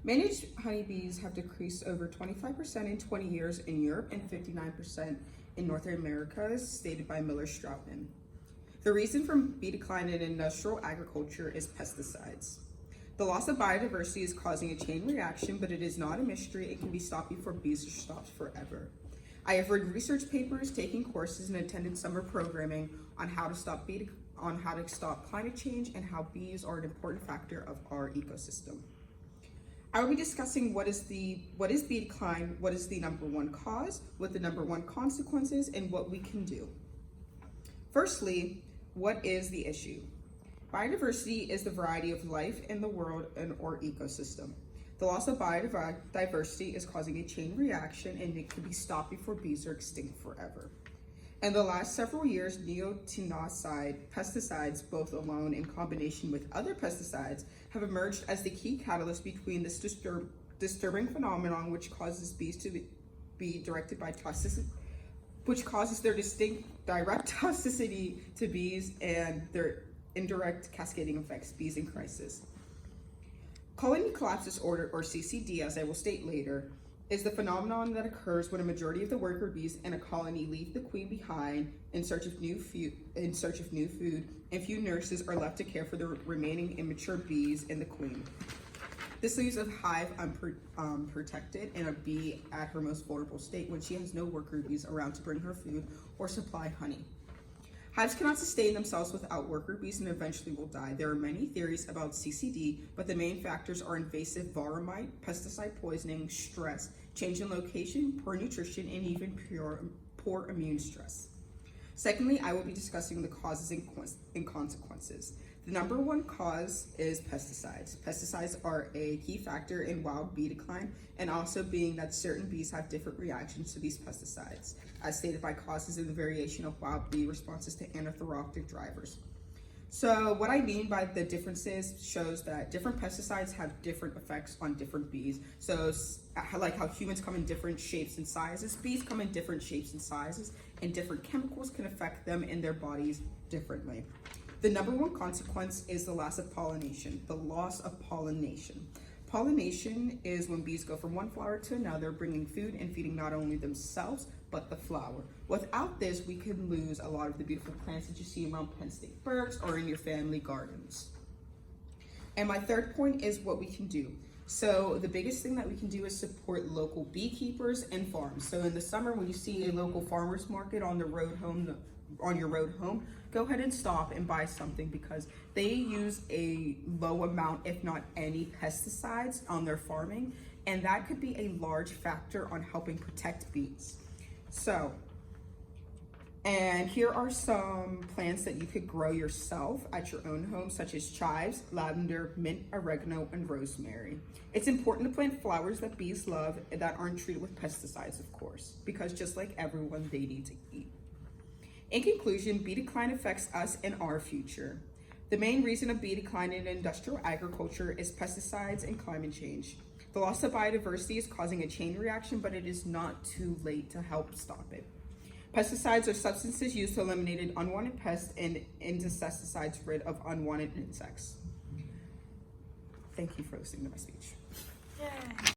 Managed honeybees have decreased over 25% in 20 years in Europe and 59% in North America, stated by Miller Strautman. The reason for bee decline in industrial agriculture is pesticides. The loss of biodiversity is causing a chain reaction, but it is not a mystery. It can be stopped before bees are stopped forever. I have read research papers, taken courses, and attended summer programming on how to stop climate change and how bees are an important factor of our ecosystem. I will be discussing what is bee decline, what is the number one cause, what the number one consequences, and what we can do. Firstly, what is the issue? Biodiversity is the variety of life in the world and or ecosystem. The loss of biodiversity is causing a chain reaction, and it can be stopped before bees are extinct forever. In the last several years, neonicotinoid pesticides, both alone and in combination with other pesticides, have emerged as the key catalyst between this disturbing phenomenon, which causes bees to be directed by toxicity, which causes their direct toxicity to bees and their indirect cascading effects, bees in crisis. Colony collapse disorder, or CCD, as I will state later, is the phenomenon that occurs when a majority of the worker bees in a colony leave the queen behind in search of new food, and few nurses are left to care for the remaining immature bees and the queen. This leaves a hive unprotected and a bee at her most vulnerable state when she has no worker bees around to bring her food or supply honey. Hives cannot sustain themselves without worker bees and eventually will die. There are many theories about CCD, but the main factors are invasive varroa mite, pesticide poisoning, stress, change in location, poor nutrition, and even poor immune stress. Secondly, I will be discussing the causes and consequences. The number one cause is pesticides. Pesticides are a key factor in wild bee decline, and also being that certain bees have different reactions to these pesticides, as stated by causes in the variation of wild bee responses to anaphylaxis drivers. So what I mean by the differences shows that different pesticides have different effects on different bees. So like how humans come in different shapes and sizes, bees come in different shapes and sizes, and different chemicals can affect them in their bodies differently. The number one consequence is the loss of pollination. Pollination is when bees go from one flower to another, bringing food and feeding not only themselves, but the flower. Without this, we could lose a lot of the beautiful plants that you see around Penn State Parks or in your family gardens. And my third point is what we can do. So the biggest thing that we can do is support local beekeepers and farms. So in the summer, when you see a local farmer's market on your road home, go ahead and stop and buy something, because they use a low amount, if not any, pesticides on their farming, and that could be a large factor on helping protect bees. So, and here are some plants that you could grow yourself at your own home, such as chives, lavender, mint, oregano, and rosemary. It's important to plant flowers that bees love and that aren't treated with pesticides, of course, because just like everyone, they need to eat. In conclusion, bee decline affects us and our future. The main reason of bee decline in industrial agriculture is pesticides and climate change. The loss of biodiversity is causing a chain reaction, but it is not too late to help stop it. Pesticides are substances used to eliminate unwanted pests, and insecticides rid of unwanted insects. Thank you for listening to my speech. Yay.